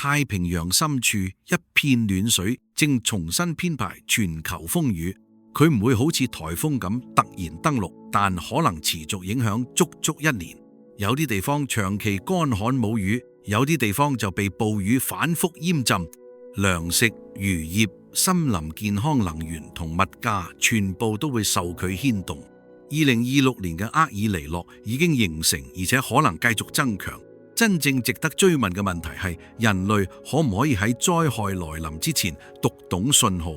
太平洋深處一片暖水正重新編排全球風雨。佢唔會好似颱風咁突然登陸，但可能持續影響足足1年。有啲地方長期乾旱冇雨，有啲地方就被暴雨反覆淹浸。糧食、漁業、森林健康能源同物價全部都會受佢牽動。2026年嘅厄爾尼諾已經形成，而且可能繼續增強。真正值得追問嘅問題係，人類可唔可以喺災害來臨之前讀懂信號？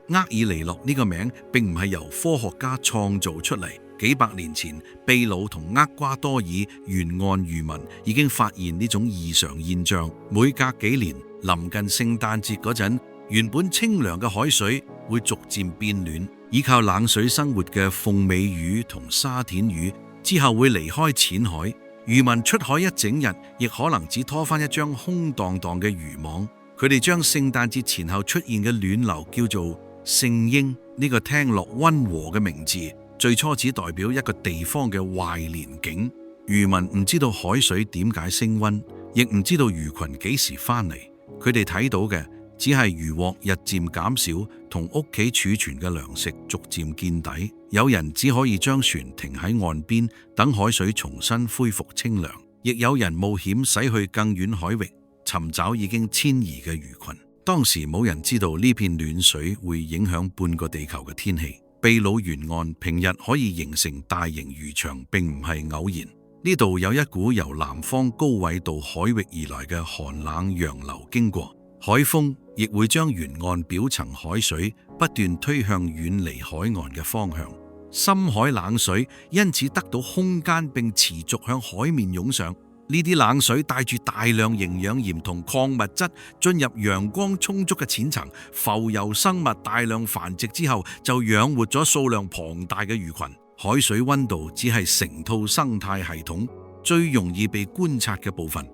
厄爾尼諾呢個名並唔係由科學家創造出嚟。幾百年前，秘魯同厄瓜多爾沿岸漁民已經發現呢種異常現象。每隔幾年，臨近聖誕節嗰陣，原本清涼嘅海水會逐漸變暖。依靠冷水生活嘅鳳尾魚同沙田魚之後會離開淺海。漁民出海一整日，亦可能只拖翻一張空蕩蕩嘅漁網。佢哋將聖誕節前後出現嘅暖流叫做聖嬰，呢個聽落溫和嘅名字，最初只代表一個地方嘅壞年景。漁民唔知道海水點解升溫，亦唔知道魚群幾時翻嚟。佢哋睇到嘅只係漁獲日漸減少，同屋企儲存嘅糧食逐漸見底。有人只可以將船停喺岸邊，等海水重新恢復清涼，亦有人冒險駛去更遠海域，尋找已經遷移嘅魚群。當時冇人知道呢片暖水會影響半個地球嘅天氣。秘魯沿岸平日可以形成大型漁場，並唔係偶然。呢度有一股由南方高緯度海域而來嘅寒冷洋流經過，海風亦會將沿岸表層海水不斷推向遠離海岸嘅方向。深海冷水因此得到空間，並持續向海面湧上。呢啲冷水帶住大量營養鹽同礦物質進入陽光充足嘅淺層，浮游生物大量繁殖之後，就養活咗數量龐大嘅魚群。海水溫度只係成套生態系統最容易被觀察嘅部分，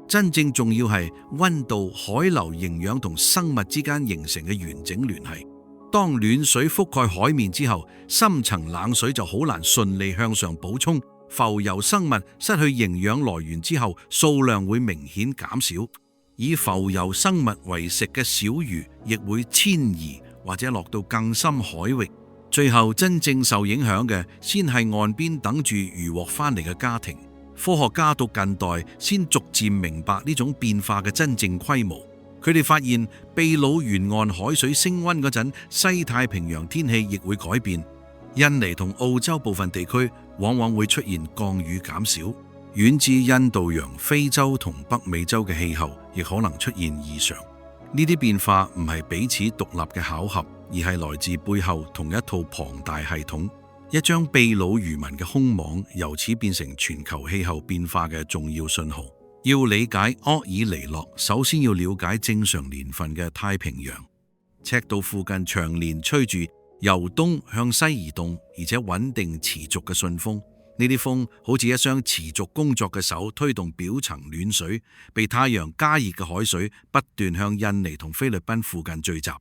真正重要係溫度、海流、營養同生物之間形成嘅完整聯繫。當暖水覆蓋海面之後，深層冷水就好難順利向上補充。浮游生物失去營養來源之後，數量會明顯減少。以浮游生物為食嘅小魚亦會遷移或者落到更深海域。最後真正受影響嘅先係岸邊等住漁獲翻嚟嘅家庭。科學家到近代先逐漸明白呢種變化嘅真正規模。佢哋發現秘魯沿岸海水升溫嗰陣，西太平洋天氣亦會改變。印尼同澳洲部分地區往往會出現降雨減少，遠至印度洋、非洲同北美洲嘅氣候亦可能出現異常。呢啲變化唔係彼此獨立嘅巧合，而係來自背後同一套龐大系統。一張秘魯漁民嘅空網由此變成全球氣候變化嘅重要信號。要理解厄爾尼諾，首先要了解正常年份嘅太平洋。赤道附近長年吹住由東向西移動而且穩定持續嘅順風，呢啲風好似一雙持續工作嘅手，推動表層暖水被太陽加熱嘅海水不斷向印尼同菲律賓附近聚集。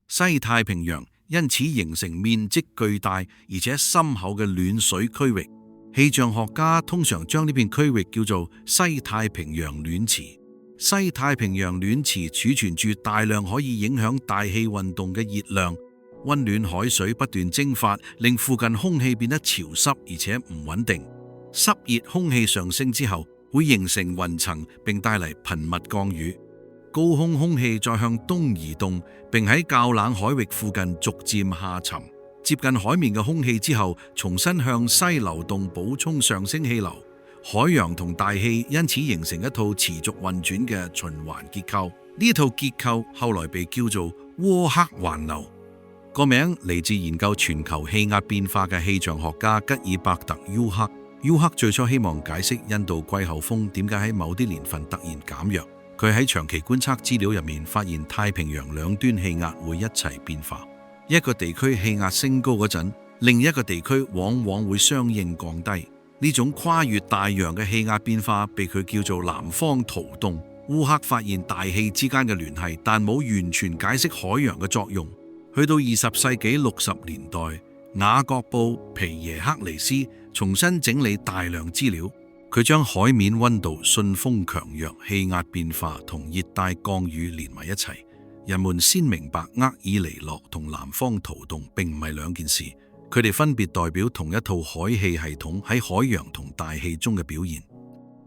西太平洋因此形成面積巨大而且深厚嘅暖水區域。氣象學家通常將呢片區域叫做西太平洋暖池。西太平洋暖池儲存住大量可以影響大氣運動嘅熱量。溫暖海水不斷蒸發，令附近空氣變得潮濕而且唔穩定。濕熱空氣上升之後，會形成雲層，並帶嚟頻密降雨。高空空氣再向東移動，並喺較冷海域附近逐漸下沉。接近海面嘅空氣之後，重新向西流動，補充上升氣流。海洋同大氣因此形成一套持續運轉嘅循環結構。呢套結構後來被叫做渦克環流。個名嚟自研究全球氣壓變化嘅氣象學家吉爾伯特·沃克。沃克最初希望解釋印度季候風點解喺某啲年份突然減弱。佢喺長期觀測資料入面發現太平洋兩端氣壓會一齊變化。一個地區氣壓升高嗰陣，另一個地區往往會相應降低。呢種跨越大洋嘅氣壓變化被佢叫做南方圖動。沃克發現大氣之間嘅聯繫，但冇完全解釋海洋嘅作用。去到20世紀60年代，雅各布·皮耶克尼斯重新整理大量資料，佢將海面溫度、順風強弱、氣壓變化同熱帶降雨連埋一齊。人們先明白厄爾尼諾同南方圖動並唔係兩件事，佢哋分別代表同一套海氣系統喺海洋同大氣中嘅表現。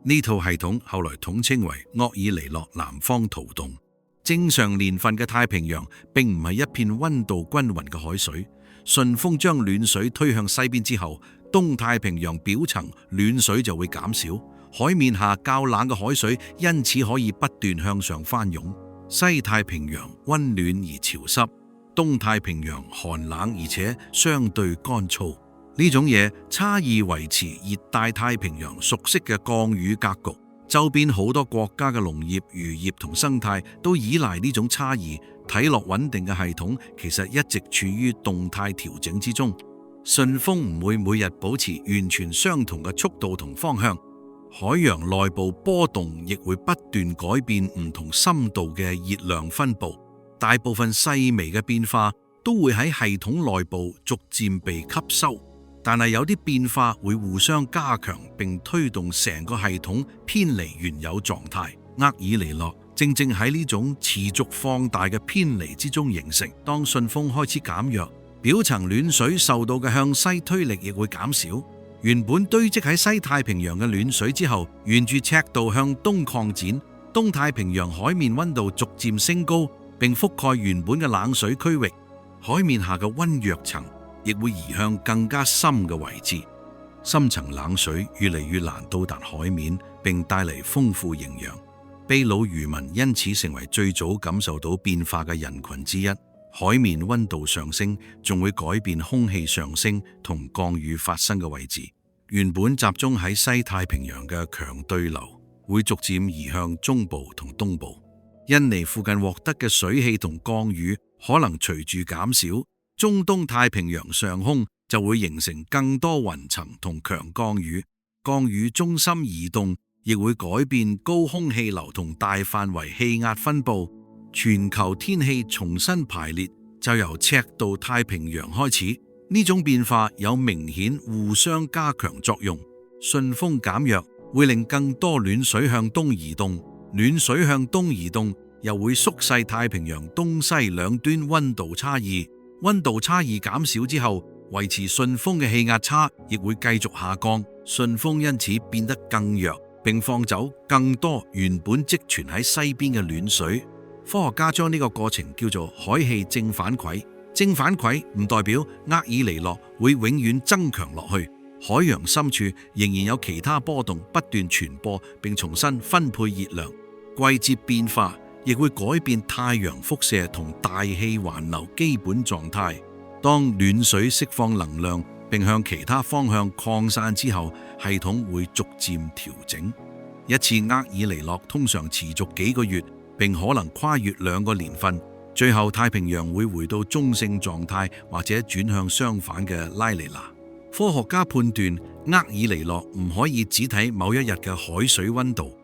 呢套系統後來統稱為厄爾尼諾南方圖動。正常年份嘅太平洋並唔係一片溫度均勻嘅海水，順風將暖水推向西邊之後，東太平洋表層暖水就會減少，海面下較冷嘅海水因此可以不斷向上翻湧。西太平洋溫暖而潮濕，東太平洋寒冷而且相對乾燥。呢種嘢差異維持熱帶太平洋熟悉嘅降雨格局，周邊好多國家嘅農業、漁業同生態都依賴呢種差異。睇落穩定嘅系統，其實一直處於動態調整之中。順風唔會每日保持完全相同嘅速度同方向，海洋內部波動亦會不斷改變唔同深度嘅熱量分布。大部分細微嘅變化都會喺系統內部逐漸被吸收。但係有啲變化會互相加強，並推動成個系統偏離原有狀態。厄爾尼諾正正喺呢種持續放大嘅偏離之中形成。當順風開始減弱，表層暖水受到嘅向西推力亦會減少。原本堆積喺西太平洋嘅暖水之後，沿住赤道向東擴展，東太平洋海面溫度逐漸升高，並覆蓋原本嘅冷水區域。海面下嘅溫弱層亦會移向更加深嘅位置，深層冷水越嚟越難到達海面，並帶嚟豐富營養。秘魯漁民因此成為最早感受到變化嘅人群之一。海面溫度上升，仲會改變空氣上升同降雨發生嘅位置。原本集中喺西太平洋嘅強對流，會逐漸移向中部同東部。印尼附近獲得嘅水汽同降雨可能隨住減少，中東太平洋上空就會形成更多雲層同強降雨，降雨中心移動亦會改變高空氣流同大範圍氣壓分布，全球天氣重新排列就由赤道太平洋開始。呢種變化有明顯互相加強作用，順風減弱會令更多暖水向東移動，暖水向東移動又會縮細太平洋東西兩端溫度差異。溫度差異減少之後，維持順風嘅氣壓差亦會繼續下降，順風因此變得更弱，並放走更多原本積存喺西邊嘅暖水。科學家將呢個過程叫做海氣正反饋。正反饋唔代表厄爾尼諾會永遠增強落去，海洋深處仍然有其他波動不斷傳播，並重新分配熱量。季節變化亦會改變太陽輻射同大氣環流基本狀態。當暖水釋放能量並向其他方向擴散之後，系統會逐漸調整。一次厄爾尼諾通常持續幾個月，並可能跨越2個年份，最後太平洋會回到中性狀態，或者轉向相反嘅拉尼娜。科學家判斷厄爾尼諾唔可以只睇某一日嘅海水溫度，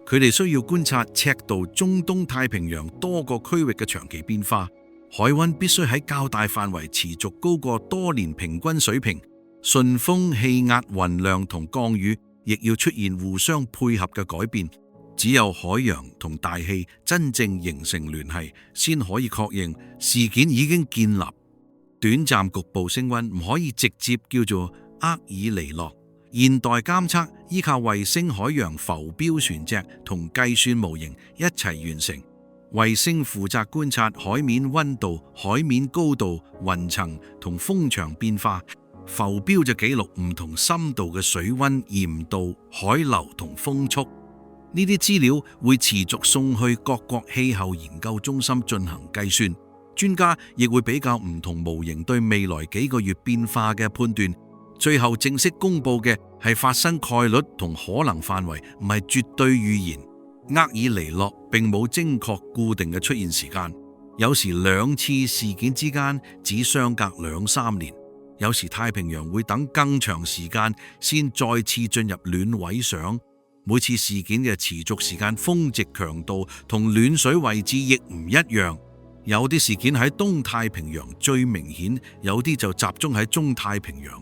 佢哋需要觀察赤道中東太平洋多個區域嘅長期變化。海溫必須喺較大範圍持續高過多年平均水平，順風、氣壓、雲量同降雨亦要出現互相配合嘅改變。只有海洋同大氣真正形成聯繫，先可以確認事件已經建立。短暫局部升溫唔可以直接叫做厄爾尼諾。現代監測依靠衛星海洋浮標船隻同計算模型一齊完成。衛星負責觀察海面溫度、海面高度、雲層同風場變化，浮標就記錄唔同深度嘅水溫、鹽度、海流同風速。呢啲資料會持續送去各國氣候研究中心進行計算。專家亦會比較唔同模型對未來幾個月變化嘅判斷，最後正式公布嘅係發生概率同可能範圍，唔係絕對預言。厄爾尼諾並冇精確固定嘅出現時間，有時2次事件之間只相隔2-3年，有時太平洋會等更長時間先再次進入暖位上。每次事件嘅持續時間、風值強度同暖水位置亦唔一樣，有啲事件喺東太平洋最明顯，有啲就集中喺中太平洋。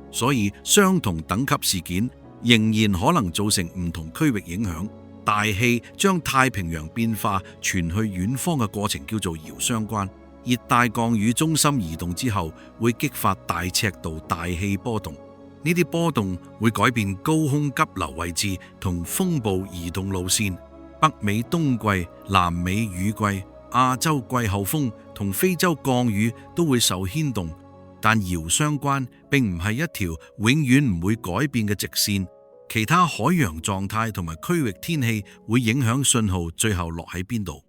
所以相同等級事件仍然可能造成唔同區域影響。大氣將太平洋變化傳去遠方嘅過程叫做遙相關。熱帶降雨中心移動之後，會激發大赤道大氣波動。呢啲波動會改變高空急流位置同風暴移動路線。北美冬季、南美雨季、亞洲季候風同非洲降雨都會受牽動。但遙相關並唔係一條永遠唔會改變嘅直線。其他海洋狀態同埋區域天氣會影響信號最後落喺邊度。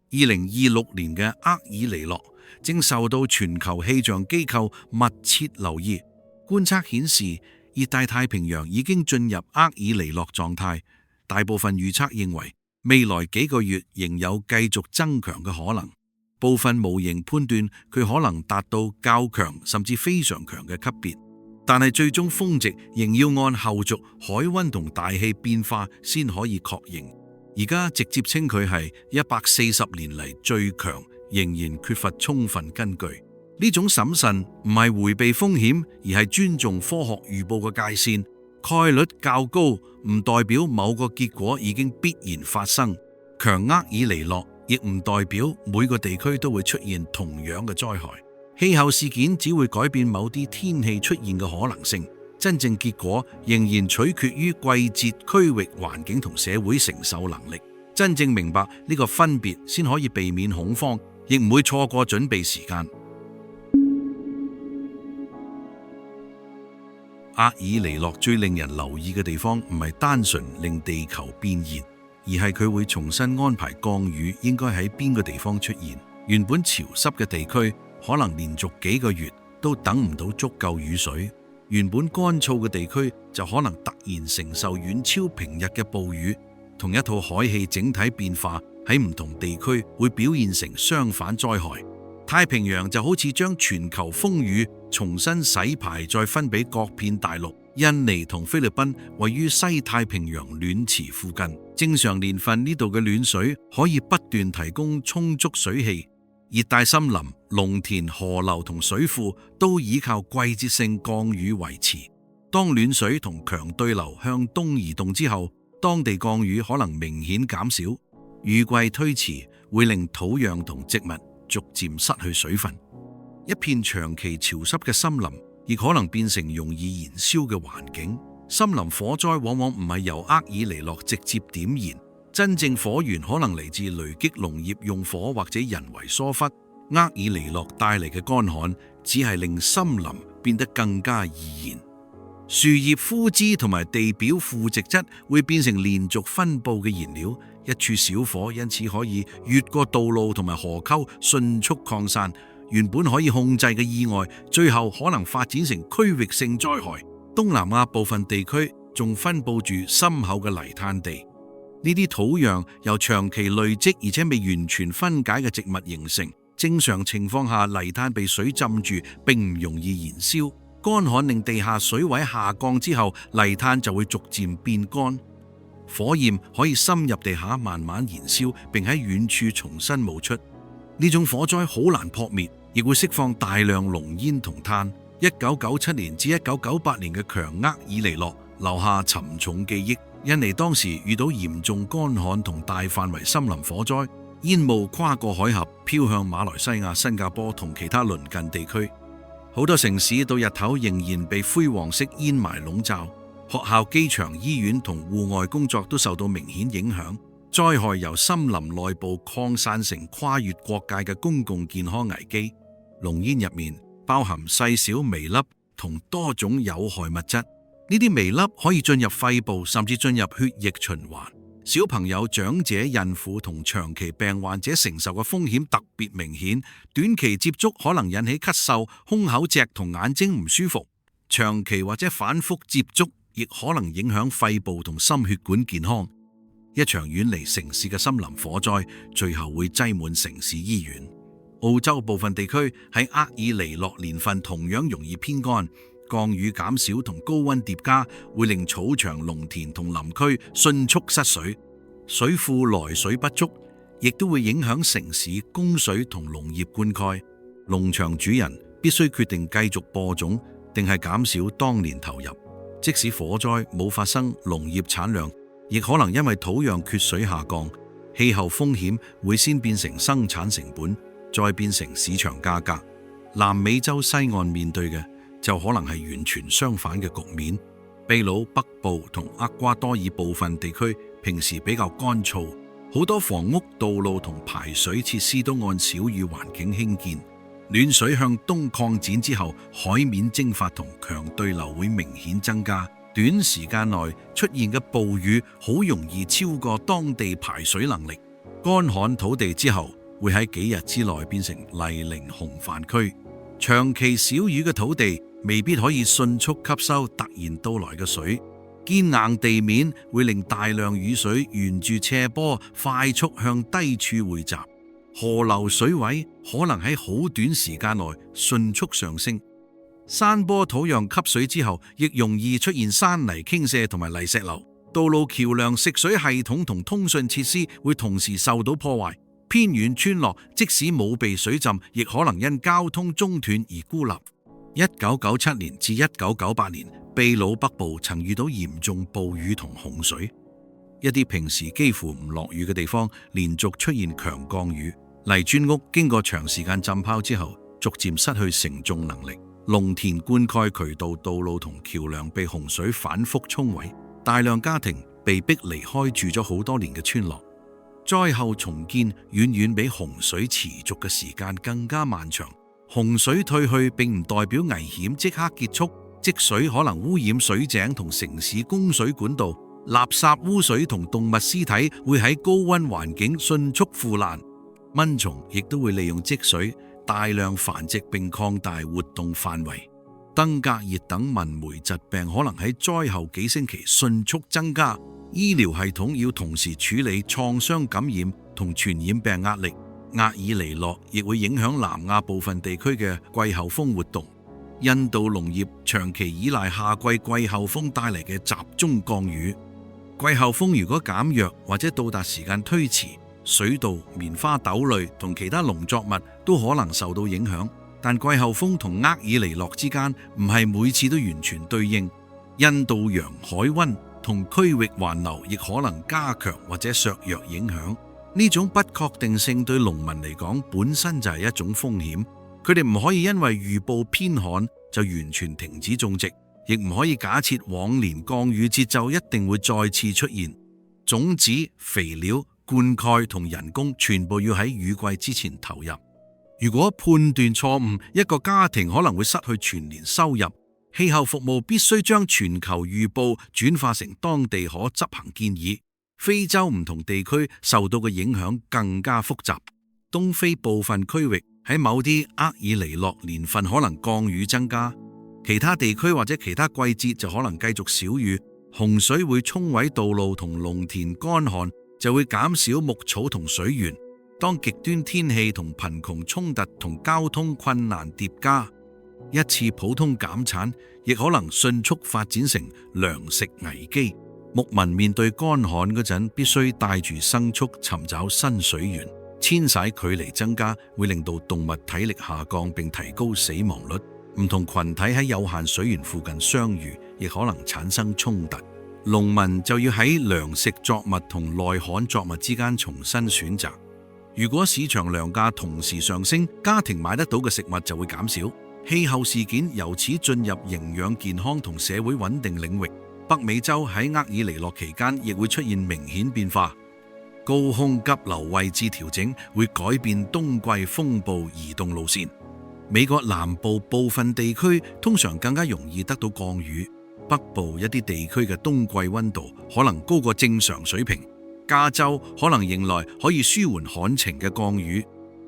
2026年嘅厄爾尼諾正受到全球氣象機構密切留意。觀測顯示，熱帶太平洋已經進入厄爾尼諾狀態。大部分預測認為，未來幾個月仍有繼續增強嘅可能。部分模型判斷佢可能達到較強甚至非常強嘅級別。但係最終峰值仍要按後續海溫同大氣變化先可以確認。而家直接稱佢係140年嚟最強，仍然缺乏充分根據。呢種審慎唔係迴避風險，而係尊重科學預報嘅界線。概率較高唔代表某個結果已經必然發生。強厄爾尼諾亦唔代表每個地區都會出現同樣嘅災害。氣候事件只會改變某啲天氣出現嘅可能性，真正結果仍然取決於季節、區域環境同社會承受能力。真正明白呢個分別，先可以避免恐慌，亦唔會錯過準備時間。厄爾尼諾最令人留意嘅地方，唔係單純令地球變熱，而係佢會重新安排降雨應該喺邊個地方出現。原本潮濕嘅地區，可能連續幾個月都等唔到足夠雨水，原本乾燥嘅地區就可能突然承受遠超平日嘅暴雨。同一套海氣整體變化喺唔同地區會表現成相反災害。太平洋就好似將全球風雨重新洗牌，再分俾各片大陸。印尼同菲律賓位於西太平洋暖池附近，正常年份呢度嘅暖水可以不斷提供充足水氣。熱帶森林、農田、河流同水庫都依靠季節性降雨維持。當暖水同強對流向東移動之後，當地降雨可能明顯減少。雨季推遲會令土壤同植物逐漸失去水分。一片長期潮濕嘅森林亦可能變成容易燃燒嘅環境。森林火災往往唔係由厄爾尼諾直接點燃。真正火源可能嚟自雷擊農業用火或者人為疏忽。厄爾尼諾帶嚟嘅乾旱只係令森林變得更加易燃。樹葉枯枝同埋地表腐殖質會變成連續分布嘅燃料，一處小火因此可以越過道路同埋河溝迅速擴散。原本可以控制嘅意外，最後可能發展成區域性災害。東南亞部分地區仲分布住深厚嘅泥灘地。呢啲土壤由長期累積而且未完全分解嘅植物形成。正常情況下，泥灘被水浸住，並唔容易燃燒。乾旱令地下水位下降之後，泥灘就會逐漸變乾。火焰可以深入地下慢慢燃燒，並喺遠處重新冒出。呢種火災好難撲滅，亦會釋放大量濃煙同碳。1997年至1998年嘅強厄爾尼諾留下沉重記憶。印尼當時遇到嚴重乾旱同大範圍森林火災，煙霧跨過海峽飄向馬來西亞、新加坡同其他鄰近地區。好多城市到日頭仍然被灰黃色煙霾籠罩，學校、機場、醫院同戶外工作都受到明顯影響。災害由森林內部擴散成跨越國界嘅公共健康危機。濃煙入面包含細小微粒同多種有害物質。呢啲微粒可以進入肺部，甚至進入血液循環。小朋友、長者、孕婦同長期病患者承受嘅風險特別明顯。短期接觸可能引起咳嗽、胸口赤同眼睛唔舒服。長期或者反覆接觸亦可能影響肺部同心血管健康。一場遠離城市嘅森林火災，最後會擠滿城市醫院。澳洲部分地區喺厄爾尼諾年份同樣容易偏乾。降雨減少同高溫疊加，會令草場、農田同林區迅速失水，水庫來水不足，亦都會影響城市供水同農業灌溉。農場主人必須決定繼續播種，定係減少當年投入。即使火災冇發生，農業產量亦可能因為土壤缺水下降。氣候風險會先變成生產成本，再變成市場價格。南美洲西岸面對嘅就可能係完全相反嘅局面。秘魯北部同厄瓜多爾部分地區平時比較乾燥，好多房屋、道路同排水設施都按小雨環境興建。暖水向東擴展之後，海面蒸發同強對流會明顯增加。短時間內出現嘅暴雨好容易超過當地排水能力。乾旱土地之後會喺幾日之內變成泥濘洪泛區。長期少雨嘅土地未必可以迅速吸收突然到來嘅水。堅硬地面會令大量雨水沿住斜坡快速向低處匯集。河流水位可能喺好短時間內迅速上升。山坡土壤吸水之後，亦容易出現山泥傾瀉同埋泥石流。道路、橋樑、食水系統同通訊設施會同時受到破壞。偏遠村落即使冇被水浸，亦可能因交通中斷而孤立。1997年至1998年，秘魯北部曾遇到嚴重暴雨同洪水。一啲平時幾乎唔落雨嘅地方，連續出現強降雨。泥磚屋經過長時間浸泡之後，逐漸失去承重能力。農田灌溉渠道、道路同橋樑被洪水反覆沖毀，大量家庭被迫離開住咗好多年嘅村落。災後重建遠遠比洪水持續嘅時間更加漫長。洪水退去並唔代表危險即刻結束，積水可能污染水井同城市供水管道，垃圾、污水同動物屍體會喺高溫環境迅速腐爛。蚊蟲亦都會利用積水大量繁殖並擴大活動範圍。登革熱等蚊媒疾病可能喺災後幾星期迅速增加。醫療系統要同時處理創傷感染同傳染病壓力。厄爾尼諾亦會影響南亞部分地區嘅季候風活動。印度農業長期依賴夏季季候風帶嚟嘅集中降雨。季候風如果減弱或者到達時間推遲，水稻、棉花豆類同其他農作物都可能受到影響。但季候風同厄爾尼諾之間唔係每次都完全對應。印度洋海溫同區域環流亦可能加強或者削弱影響。呢種不確定性對農民嚟講本身就係一種風險。佢哋唔可以因為預報偏旱就完全停止種植，亦唔可以假設往年降雨節奏一定會再次出現。種子、肥料、灌溉同人工全部要喺雨季之前投入。如果判斷錯誤，一個家庭可能會失去全年收入。氣候服務必須將全球預報轉化成當地可執行建議。非洲唔同地區受到嘅影響更加複雜。東非部分區域喺某啲厄爾尼諾年份可能降雨增加，其他地區或者其他季節就可能繼續少雨。洪水會沖毀道路同農田，乾旱就會減少牧草同水源。當極端天氣同貧窮衝突同交通困難疊加，一次普通減產亦可能迅速發展成糧食危機。牧民面對乾旱嗰陣，必須帶住牲畜尋找新水源。遷徙距離增加會令到動物體力下降並提高死亡率。唔同群體喺有限水源附近相遇，亦可能產生衝突。農民就要喺糧食作物同耐旱作物之間重新選擇。如果市場糧價同時上升，家庭買得到嘅食物就會減少。氣候事件由此進入營養健康同社會穩定領域。北美洲喺厄爾尼諾期間亦會出現明顯變化。高空急流位置調整會改變冬季風暴移動路線。美國南部部分地區通常更加容易得到降雨，北部一啲地區嘅冬季溫度可能高過正常水平。加州可能迎來可以舒緩旱情嘅降雨，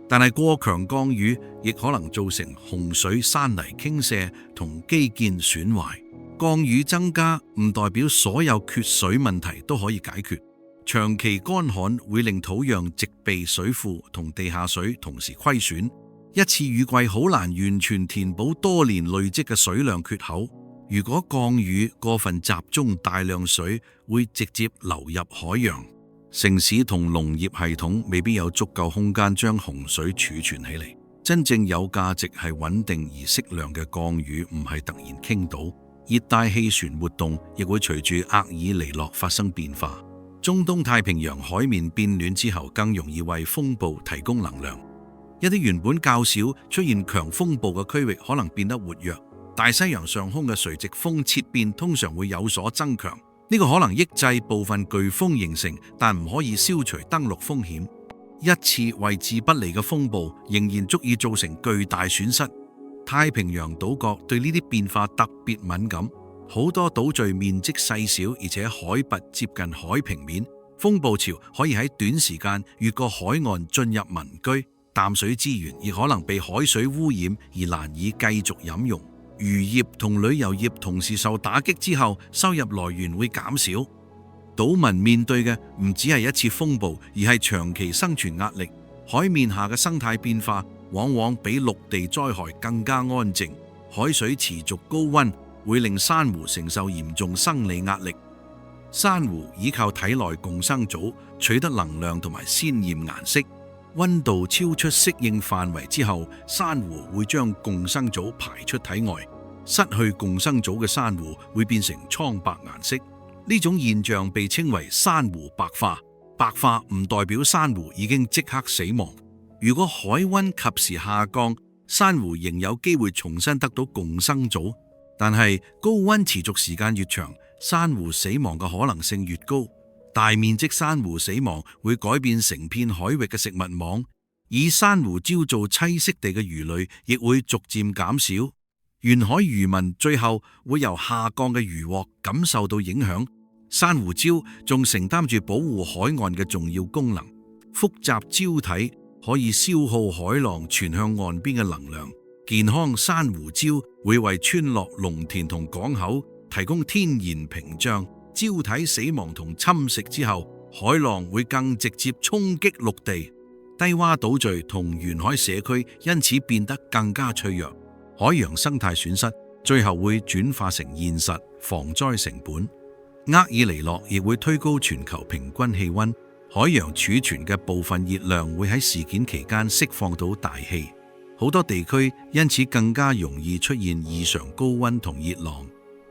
但係過強降雨亦可能造成洪水、山泥傾瀉同基建損壞。降雨增加唔代表所有缺水問題都可以解決。長期乾旱會令土壤植被水庫同地下水同時虧損。一次雨季好難完全填補多年累積嘅水量缺口。如果降雨過分集中，大量水會直接流入海洋。城市同農業系統未必有足夠空間將洪水儲存起嚟。真正有價值係穩定而適量嘅降雨，唔係突然傾倒。熱帶氣旋活動亦會隨住厄爾尼諾發生變化。中東太平洋海面變暖之後，更容易為風暴提供能量。一啲原本較少出現強風暴嘅區域可能變得活躍。大西洋上空嘅垂直風切變通常會有所增強，呢個可能抑制部分颶風形成，但唔可以消除登陸風險。一次位置不利嘅風暴仍然足以造成巨大損失。太平洋島國對呢啲變化特別敏感，好多島嶼面積細小，而且海拔接近海平面，風暴潮可以喺短時間越過海岸進入民居，淡水資源亦可能被海水污染而難以繼續飲用。漁業同旅遊業同時受打擊之後，收入來源會減少。島民面對嘅唔只係一次風暴，而係長期生存壓力。海面下嘅生態變化往往比陸地災害更加安靜。海水持續高溫會令珊瑚承受嚴重生理壓力。珊瑚依靠體內共生組取得能量同埋鮮豔顏色。溫度超出適應範圍之後，珊瑚會將共生組排出體外。失去共生組嘅珊瑚會變成蒼白顏色。呢種現象被稱為珊瑚白化。白化唔代表珊瑚已經即刻死亡。如果海溫及時下降，珊瑚仍有機會重新得到共生組。但係高溫持續時間越長，珊瑚死亡嘅可能性越高。大面積珊瑚死亡會改變成片海域嘅食物網，以珊瑚礁做棲息地嘅魚類亦會逐漸減少。沿海漁民最後會由下降嘅漁獲感受到影響。珊瑚礁仲承擔住保護海岸嘅重要功能。複雜礁體可以消耗海浪傳向岸邊嘅能量。健康珊瑚礁會為村落、農田同港口提供天然屏障。礁體死亡同侵蝕之後，海浪會更直接衝擊陸地。低洼島嶼同沿海社區因此變得更加脆弱。海洋生態損失最後會轉化成現實防災成本。厄爾尼諾亦會推高全球平均氣溫。海洋儲存嘅部分熱量會喺事件期間釋放到大氣，好多地區因此更加容易出現異常高溫同熱浪。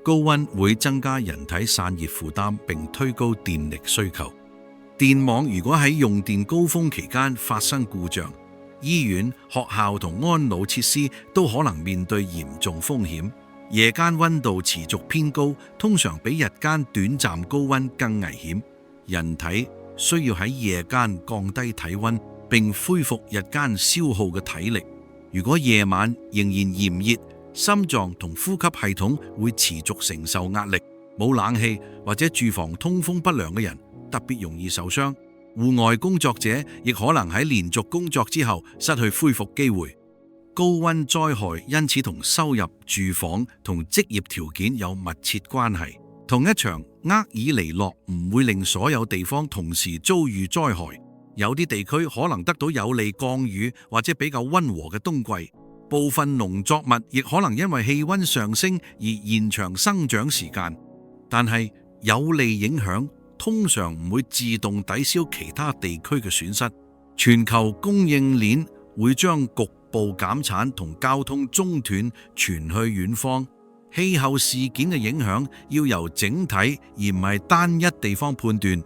高溫會增加人體散熱負擔，並推高電力需求。電網如果喺用電高峰期間發生故障，醫院、學校同安老設施都可能面對嚴重風險。夜間溫度持續偏高，通常比日間短暫高溫更危險。人體需要喺夜間降低體溫，並恢復日間消耗嘅體力。如果夜晚仍然炎熱，心臟同呼吸系統會持續承受壓力。冇冷氣或者住房通風不良嘅人特別容易受傷。戶外工作者亦可能喺連續工作之後失去恢復機會。高溫災害因此同收入、住房同職業條件有密切關係。同一場厄爾尼諾唔會令所有地方同時遭遇災害。有啲地區可能得到有利降雨或者比較溫和嘅冬季。部分農作物亦可能因為氣溫上升而延長生長時間，但係有利影響通常唔會自動抵消其他地區嘅損失。全球供應鏈會將局部減產同交通中斷傳去遠方。氣候事件嘅影響要由整體而唔係單一地方判斷。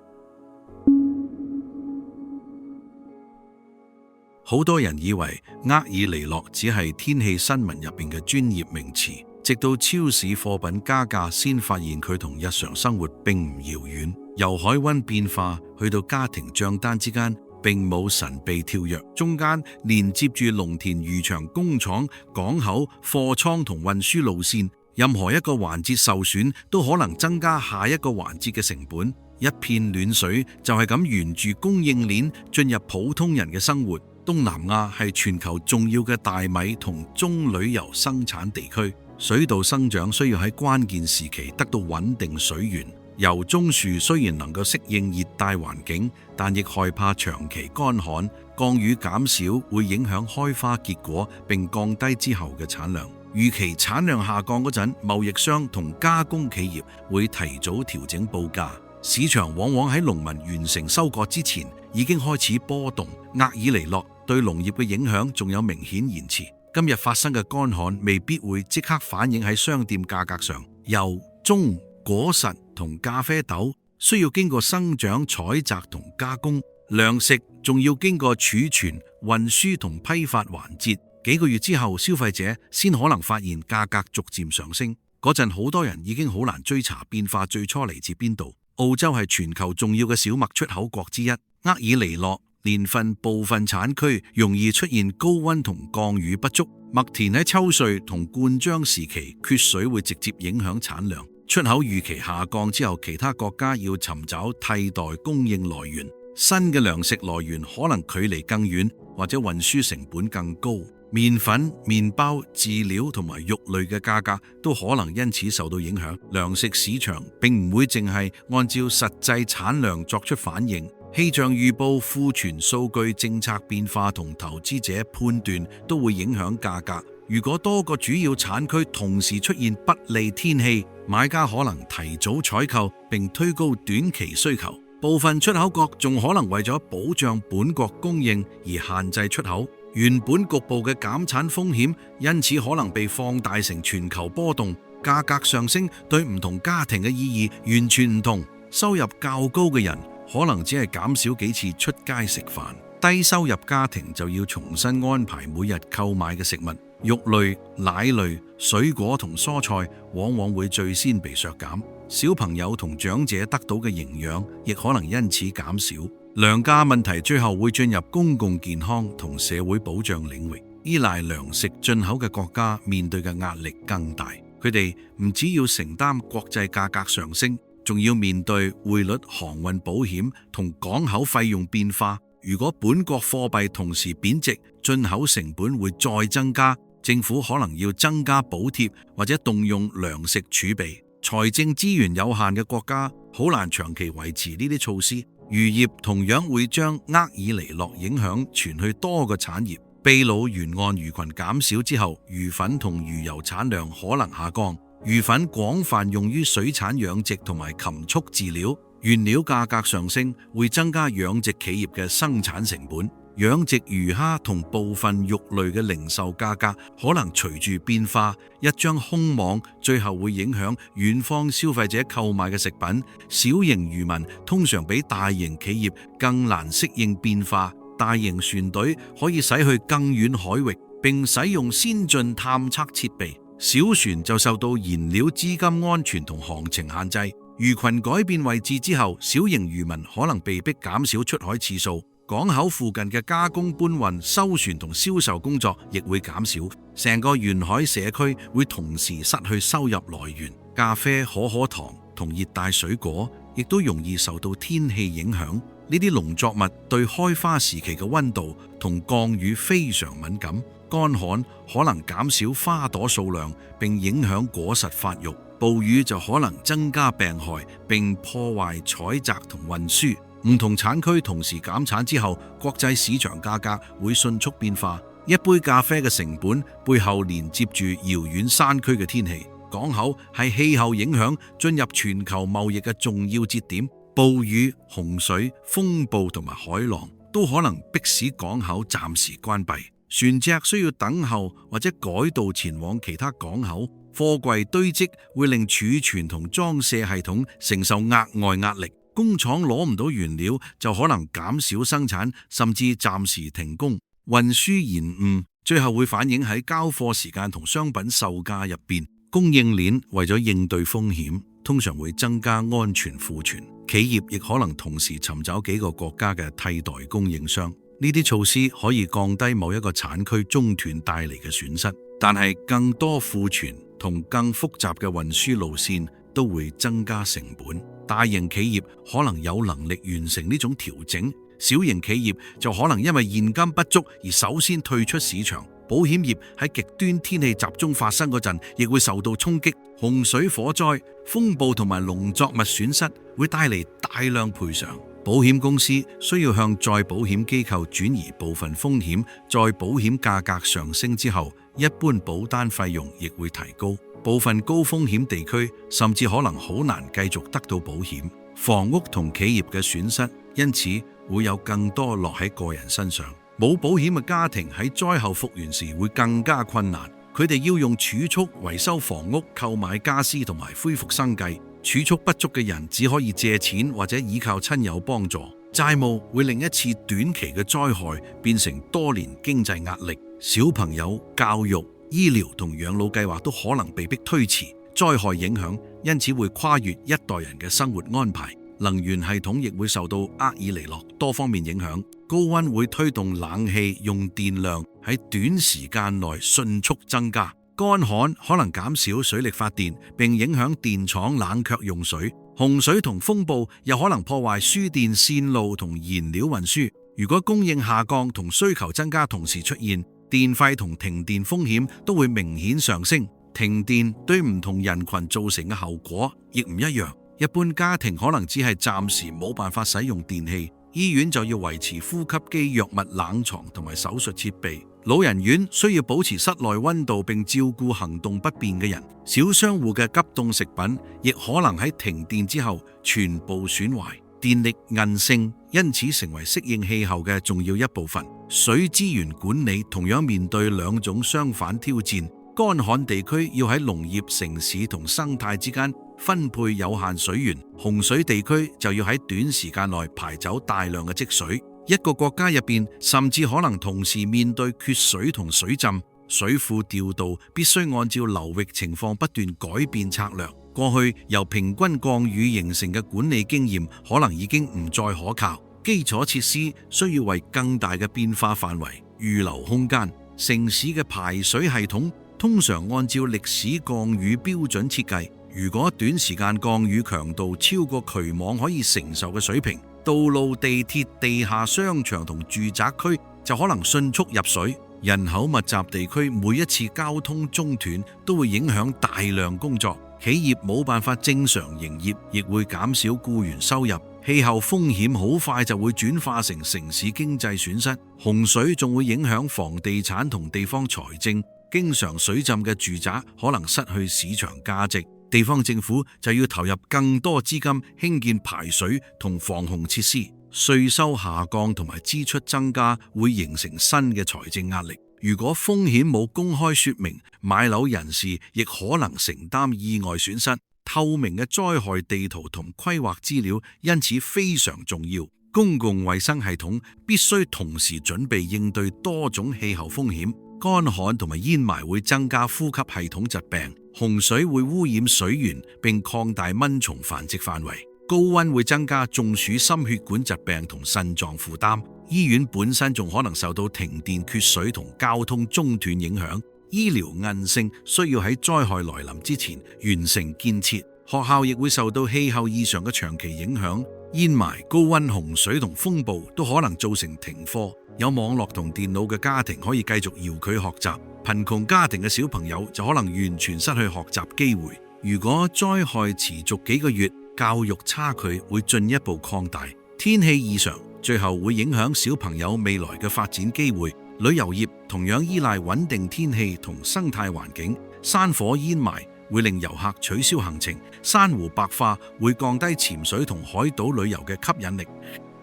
好多人以為厄爾尼諾只係天氣新聞入邊嘅專業名詞，直到超市貨品加價先發現佢同日常生活並唔遙遠。由海溫變化去到家庭賬單之間並冇神秘跳躍，中間連接住農田、漁場、工廠、港口、貨倉同運輸路線。任何一個環節受損都可能增加下一個環節嘅成本。一片暖水就係咁沿住供應鏈進入普通人嘅生活。東南亞係全球重要嘅大米同棕櫚油生產地區，水稻生長需要喺關鍵時期得到穩定水源。油棕樹雖然能夠適應熱帶環境，但亦害怕長期乾旱。降雨減少會影響開花結果，並降低之後嘅產量。預期產量下降嗰陣，貿易商同加工企業會提早調整報價。市場往往喺農民完成收割之前已經開始波動。厄爾尼諾對農業嘅影響仲有明顯延遲。今日發生嘅乾旱未必會即刻反映喺商店價格上，油、棕、果實同咖啡豆需要經過生長、採摘同加工，糧食仲要經過儲存、運輸同批發環節。幾個月之後，消費者先可能發現價格逐漸上升。嗰陣好多人已經好難追查變化最初嚟自邊度。澳洲係全球重要嘅小麥出口國之一，厄爾尼諾年份部分產區容易出現高溫同降雨不足，麥田喺秋穗同灌漿時期缺水會直接影響產量。出口預期下降之後，其他國家要尋找替代供應來源，新嘅糧食來源可能距離更遠，或者運輸成本更高。麵粉、麵包、飼料同埋肉類嘅價格都可能因此受到影響。糧食市場並唔會淨係按照實際產量作出反應，氣象預報、庫存數據、政策變化同投資者判斷都會影響價格。如果多個主要產區同時出現不利天氣，買家可能提早採購並推高短期需求。部分出口國仲可能為咗保障本國供應而限制出口。原本局部嘅減產風險因此可能被放大成全球波動。價格上升對唔同家庭嘅意義完全唔同。收入較高嘅人可能只係減少幾次出街食飯，低收入家庭就要重新安排每日購買嘅食物。肉類、奶類、水果同蔬菜往往會最先被削減，小朋友同長者得到嘅營養亦可能因此減少。糧價問題最後會進入公共健康同社會保障領域。依賴糧食進口嘅國家面對嘅壓力更大，佢哋唔只要承擔國際價格上升，仲要面對匯率、航運、保險同港口費用變化。如果本國貨幣同時貶值，進口成本會再增加，政府可能要增加補貼或者動用糧食儲備。財政資源有限嘅國家好難長期維持呢啲措施。漁業同樣會將厄爾尼諾影響傳去多個產業。秘魯沿岸魚群減少之後，魚粉同魚油產量可能下降。魚粉廣泛用於水產養殖同埋禽畜飼料，原料價格上升會增加養殖企業嘅生產成本。養殖魚蝦同部分肉類嘅零售價格可能隨住變化。一張空網最後會影響遠方消費者購買嘅食品。小型漁民通常比大型企業更難適應變化。大型船隊可以駛去更遠海域，並使用先進探測設備。小船就受到燃料、資金安全同航程限制。魚群改變位置之後，小型漁民可能被迫減少出海次數。港口附近嘅加工、搬運、收船同銷售工作亦會減少，成個沿海社區會同時失去收入來源。咖啡、可可糖同熱帶水果亦都容易受到天氣影響。呢啲農作物對開花時期嘅溫度同降雨非常敏感，乾旱可能減少花朵數量並影響果實發育。暴雨就可能增加病害並破壞採摘同運輸。唔同產區同時減產之後，國際市場價格會迅速變化。一杯咖啡嘅成本背後連接住遙遠山區嘅天氣。港口係氣候影響進入全球貿易嘅重要節點。暴雨、洪水、風暴同埋海浪都可能迫使港口暫時關閉，船隻需要等候或者改道前往其他港口。貨櫃堆積會令儲存同裝卸系統承受額外壓力。工廠攞唔到原料就可能減少生產，甚至暫時停工。運輸延誤最後會反映喺交貨時間同商品售價入邊。供應鏈為咗應對風險，通常會增加安全庫存。企業亦可能同時尋找幾個國家嘅替代供應商。呢啲措施可以降低某一個產區中斷帶嚟嘅損失，但係更多庫存同更複雜嘅運輸路線都會增加成本。大型企業可能有能力完成呢種調整，小型企業就可能因為現金不足而首先退出市場。保險業喺極端天氣集中發生嗰陣，亦會受到衝擊。洪水、火災、風暴同埋農作物損失會帶嚟大量賠償。保險公司需要向再保險機構轉移部分風險。再保險價格上升之後，一般保單費用亦會提高。部分高風險地區甚至可能好難繼續得到保險。房屋同企業嘅損失因此會有更多落喺個人身上。冇保險嘅家庭喺災後復原時會更加困難。佢哋要用儲蓄維修房屋、購買家私同埋恢復生計。儲蓄不足嘅人只可以借錢或者依靠親友幫助。債務會令一次短期嘅災害變成多年經濟壓力。小朋友教育、醫療同養老計劃都可能被迫推遲。災害影響因此會跨越一代人嘅生活安排。能源系統亦會受到厄爾尼諾多方面影響。高溫會推動冷氣用電量喺短時間內迅速增加。乾旱可能減少水力發電，並影響電廠冷卻用水。洪水同風暴又可能破壞輸電線路同燃料運輸。如果供應下降同需求增加同時出現，電費同停電風險都會明顯上升。停電對唔同人群造成嘅後果亦唔一樣。一般家庭可能只係暫時冇辦法使用電器，醫院就要維持呼吸機、藥物、冷床同埋手術設備。老人院需要保持室內溫度並照顧行動不便嘅人。小商戶嘅急凍食品亦可能喺停電之後全部損壞。電力韌性因此成為適應氣候嘅重要一部分。水資源管理同樣面對兩種相反挑戰。乾旱地區要喺農業、城市同生態之間分配有限水源，洪水地區就要喺短時間內排走大量嘅積水。一個國家入邊甚至可能同時面對缺水同水浸。水庫調度必須按照流域情況不斷改變策略。過去由平均降雨形成嘅管理經驗可能已經唔再可靠。基礎設施需要為更大嘅變化範圍預留空間。城市嘅排水系統通常按照歷史降雨標準設計。如果短時間降雨強度超過渠網可以承受嘅水平，道路、地鐵、地下商場同住宅區就可能迅速入水。人口密集地區每一次交通中斷都會影響大量工作，企業冇辦法正常營業，亦會減少僱員收入。氣候風險好快就會轉化成城市經濟損失。洪水仲會影響房地產同地方財政，經常水浸嘅住宅可能失去市場價值。地方政府就要投入更多資金興建排水同防洪設施。稅收下降同埋支出增加會形成新嘅財政壓力。如果風險冇公開說明，買樓人士亦可能承擔意外損失。透明嘅災害地圖同規劃資料因此非常重要。公共衛生系統必須同時準備應對多種氣候風險。乾旱同埋煙霾會增加呼吸系統疾病，洪水會污染水源並擴大蚊蟲繁殖範圍，高溫會增加中暑、心血管疾病同腎臟負擔。醫院本身仲可能受到停電、缺水同交通中斷影響。醫療韌性需要喺災害來臨之前完成建設。學校亦會受到氣候異常嘅長期影響。煙霾、高溫、洪水同風暴都可能造成停課。有網絡同電腦嘅家庭可以繼續遙距學習，貧窮家庭嘅小朋友就可能完全失去學習機會。如果災害持續幾個月，教育差距會進一步擴大。天氣異常最後會影響小朋友未來嘅發展機會。旅遊業同樣依賴穩定天氣同生態環境。山火煙霾會令遊客取消行程，珊瑚白化會降低潛水同海島旅遊嘅吸引力。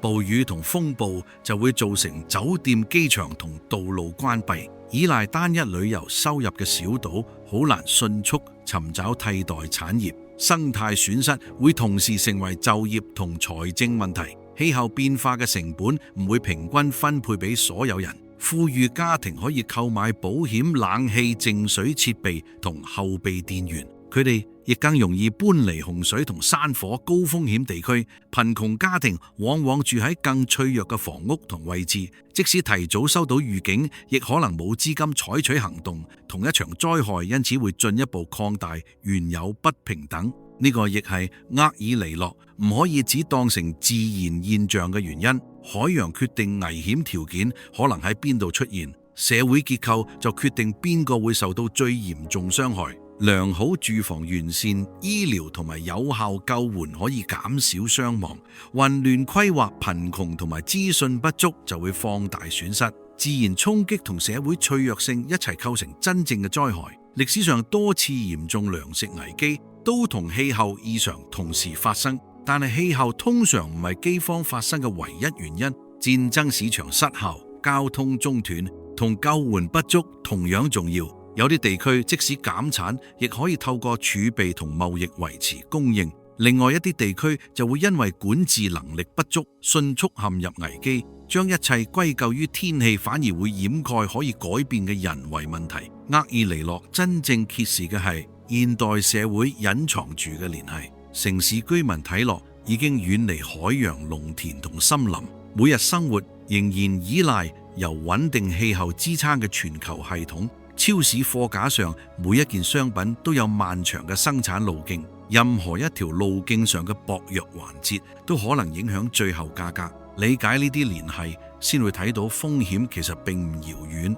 暴雨同風暴就會造成酒店、機場同道路關閉。依賴單一旅遊收入嘅小島好難迅速尋找替代產業。生態損失會同時成為就業同財政問題。氣候變化嘅成本唔會平均分配俾所有人。富裕家庭可以購買保險、冷氣、淨水設備同後備電源，佢哋亦更容易搬離洪水同山火高風險地區。貧窮家庭往往住喺更脆弱嘅房屋同位置，即使提早收到預警，亦可能冇資金採取行動。同一場災害因此會進一步擴大原有不平等。呢個亦係厄爾尼諾唔可以只當成自然現象嘅原因。海洋決定危險條件可能喺邊度出現，社會結構就決定邊個會受到最嚴重傷害。良好住房完善、醫療同埋有效救援可以減少傷亡。混亂規劃、貧窮同埋資訊不足就會放大損失。自然衝擊同社會脆弱性一齊構成真正嘅災害。歷史上多次嚴重糧食危機都同氣候異常同時發生，但係氣候通常唔係饑荒發生嘅唯一原因。戰爭、市場失效、交通中斷同救援不足同樣重要。有啲地區即使減產，亦可以透過儲備同貿易維持供應。另外一啲地區就會因為管治能力不足，迅速陷入危機，將一切歸咎於天氣，反而會掩蓋可以改變嘅人為問題。厄爾尼諾真正揭示嘅係現代社會隱藏住嘅聯繫。城市居民睇落已經遠離海洋、農田同森林，每日生活仍然依賴由穩定氣候支撐嘅全球系統。超市貨架上每一件商品都有漫長嘅生產路徑，任何一條路徑上嘅薄弱環節都可能影響最後價格。理解呢啲聯繫，先會睇到風險其實並唔遙遠。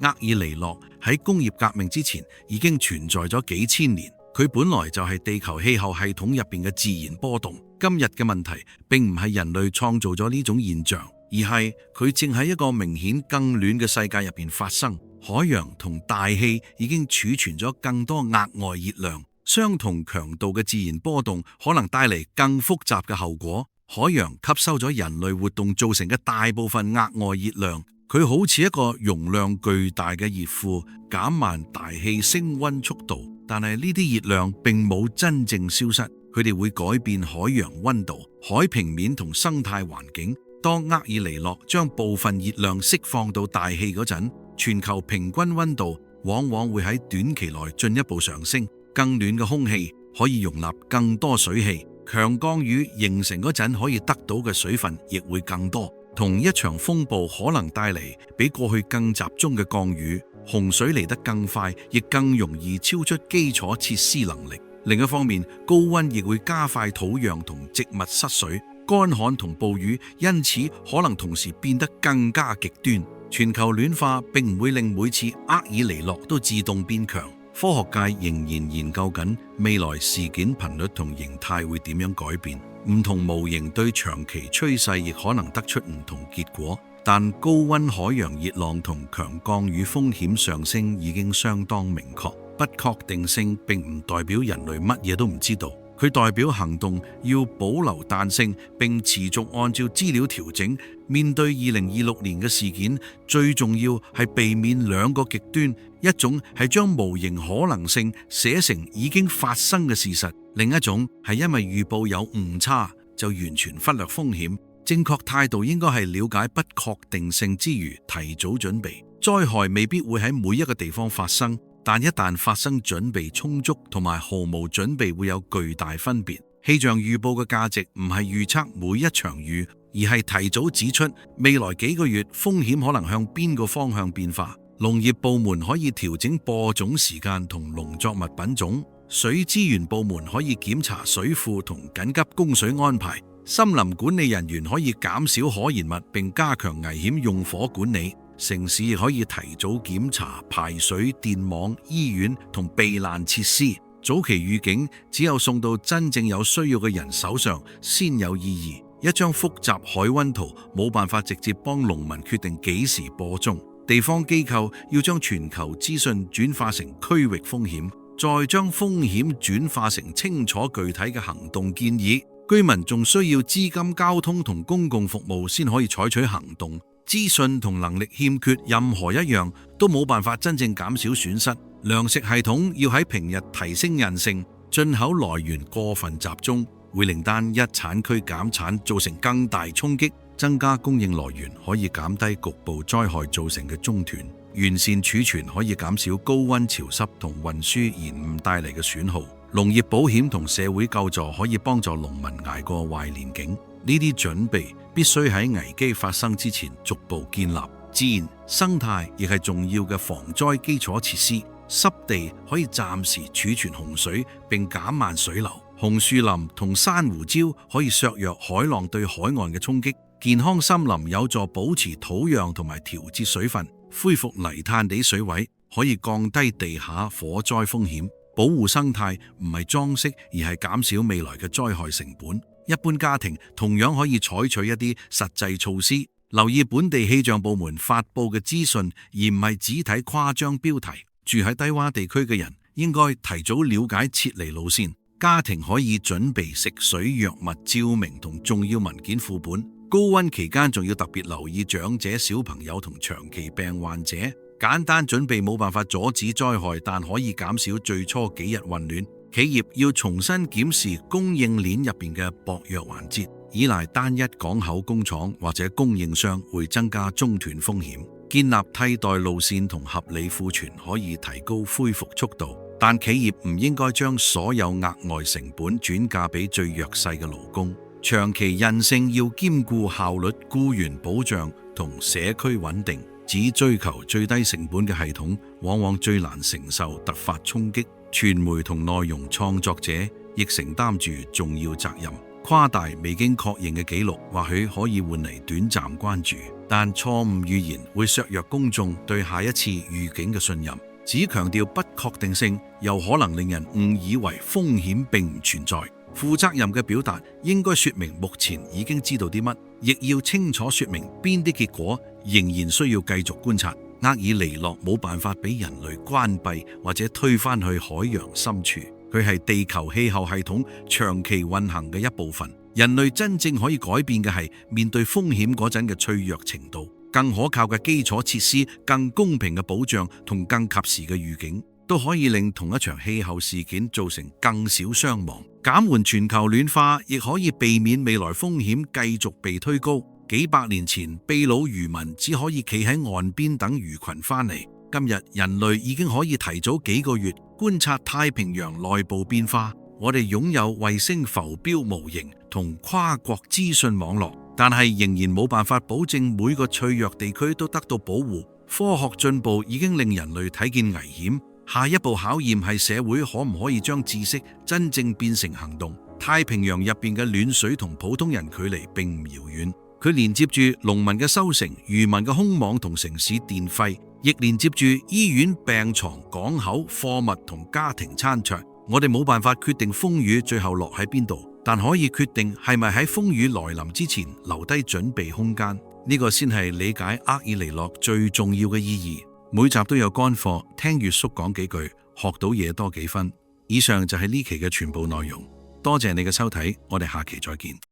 厄爾尼諾喺工業革命之前已經存在咗幾千年，佢本來就係地球氣候系統入邊嘅自然波動。今日嘅問題並唔係人類創造咗呢種現象，而係佢正喺一個明顯更暖嘅世界入邊發生。海洋同大氣已經儲存咗更多額外熱量，相同強度嘅自然波動可能帶嚟更複雜嘅後果。海洋吸收咗人類活動造成嘅大部分額外熱量，佢好似一個容量巨大嘅熱庫，減慢大氣升溫速度。但係呢啲熱量並冇真正消失，佢哋會改變海洋溫度、海平面同生態環境。當厄爾尼諾將部分熱量釋放到大氣嗰陣，全球平均溫度往往會喺短期內進一步上升。更暖嘅空氣可以容納更多水汽，強降雨形成嗰陣可以得到嘅水分亦會更多。同一場風暴可能帶嚟比過去更集中嘅降雨，洪水嚟得更快，亦更容易超出基礎設施能力。另一方面，高溫亦會加快土壤同植物失水，乾旱同暴雨因此可能同時變得更加極端。全球暖化並唔會令每次厄爾尼諾都自動變強，科學界仍然研究緊未來事件頻率同形態會點樣改變。唔同模型對長期趨勢亦可能得出唔同結果，但高溫海洋熱浪同強降雨風險上升已經相當明確。不確定性並唔代表人類乜嘢都唔知道，佢代表行動要保留彈性，並持續按照資料調整。面對2026年嘅事件，最重要係避免兩個極端，一種係將模型可能性寫成已經發生嘅事實，另一種係因為預報有誤差就完全忽略風險。正確態度應該係了解不確定性之餘提早準備。災害未必會喺每一個地方發生，但一旦發生，準備充足同埋毫無準備會有巨大分別。氣象預報嘅價值唔係預測每一場雨，而係提早指出未來幾個月風險可能向邊個方向變化。農業部門可以調整播種時間同農作物品種，水資源部門可以檢查水庫同緊急供水安排，森林管理人員可以減少可燃物並加強危險用火管理。城市亦可以提早檢查排水、電網、醫院同避難設施。早期預警只有送到真正有需要嘅人手上先有意義。一張複雜海溫圖冇辦法直接幫農民決定幾時播種。地方機構要將全球資訊轉化成區域風險，再將風險轉化成清楚具體嘅行動建議。居民仲需要資金、交通同公共服務先可以採取行動。資訊同能力欠缺任何一樣都冇辦法真正減少損失。糧食系統要喺平日提升韌性，進口來源過分集中會令單一產區減產造成更大衝擊。增加供應來源可以減低局部災害造成嘅中斷，完善儲存可以減少高溫潮濕同運輸延誤帶嚟嘅損耗。農業保險同社會救助可以幫助農民捱過壞年景。呢啲準備必須喺危機發生之前逐步建立。自然生態亦係重要嘅防災基礎設施。濕地可以暫時儲存洪水並減慢水流。紅樹林同珊瑚礁可以削弱海浪對海岸嘅衝擊。健康森林有助保持土壤同埋調節水分。恢復泥炭地水位可以降低地下火災風險。保護生態唔係裝飾，而係減少未來嘅災害成本。一般家庭同樣可以採取一啲實際措施，留意本地氣象部門發佈嘅資訊，而唔係只睇誇張標題。住喺低洼地區嘅人應該提早了解撤離路線。家庭可以準備食水、藥物、照明同重要文件副本。高溫期間仲要特別留意長者、小朋友同長期病患者。簡單準備冇辦法阻止災害，但可以減少最初幾日混亂。企業要重新檢視供應鏈入邊嘅薄弱環節，依賴單一港口工廠或者供應商會增加中斷風險。建立替代路線同合理庫存可以提高恢復速度，但企業唔應該將所有額外成本轉嫁俾最弱勢嘅勞工。長期韌性要兼顧效率、僱員保障同社區穩定。只追求最低成本嘅系統，往往最難承受突發衝擊。傳媒同內容創作者亦承擔住重要責任。誇大未經確認嘅記錄，或許可以換嚟短暫關注，但錯誤預言會削弱公眾對下一次預警嘅信任。只強調不確定性，又可能令人誤以為風險並唔存在。負責任嘅表達應該說明目前已經知道啲乜，亦要清楚說明邊啲結果仍然需要繼續觀察。厄爾尼諾冇辦法俾人類關閉或者推返去海洋深處，佢係地球氣候系統長期運行嘅一部分。人類真正可以改變嘅係面對風險嗰陣嘅脆弱程度。更可靠嘅基礎設施、更公平嘅保障同更及時嘅預警，都可以令同一場氣候事件造成更少傷亡。減緩全球暖化，亦可以避免未來風險繼續被推高。幾百年前，秘魯漁民只可以企喺岸邊等魚群返嚟，今日人類已經可以提早幾個月觀察太平洋內部變化。我哋擁有衛星浮標模型同跨國資訊網絡，但係仍然冇辦法保證每個脆弱地區都得到保護。科學進步已經令人類睇見危險，下一步考驗係社會可唔可以將知識真正變成行動。太平洋入邊嘅暖水同普通人距離並唔遙遠，佢連接住農民嘅收成、漁民嘅空網同城市電費，亦連接住醫院、病床、港口、貨物同家庭餐桌。我哋冇辦法決定風雨最後落喺邊度，但可以決定係咪喺風雨來臨之前留低準備空間。呢個先係理解厄爾尼諾最重要嘅意義。每集都有乾貨，聽月叔講幾句，學到嘢多幾分。以上就係呢期嘅全部內容，多謝你嘅收睇，我哋下期再見。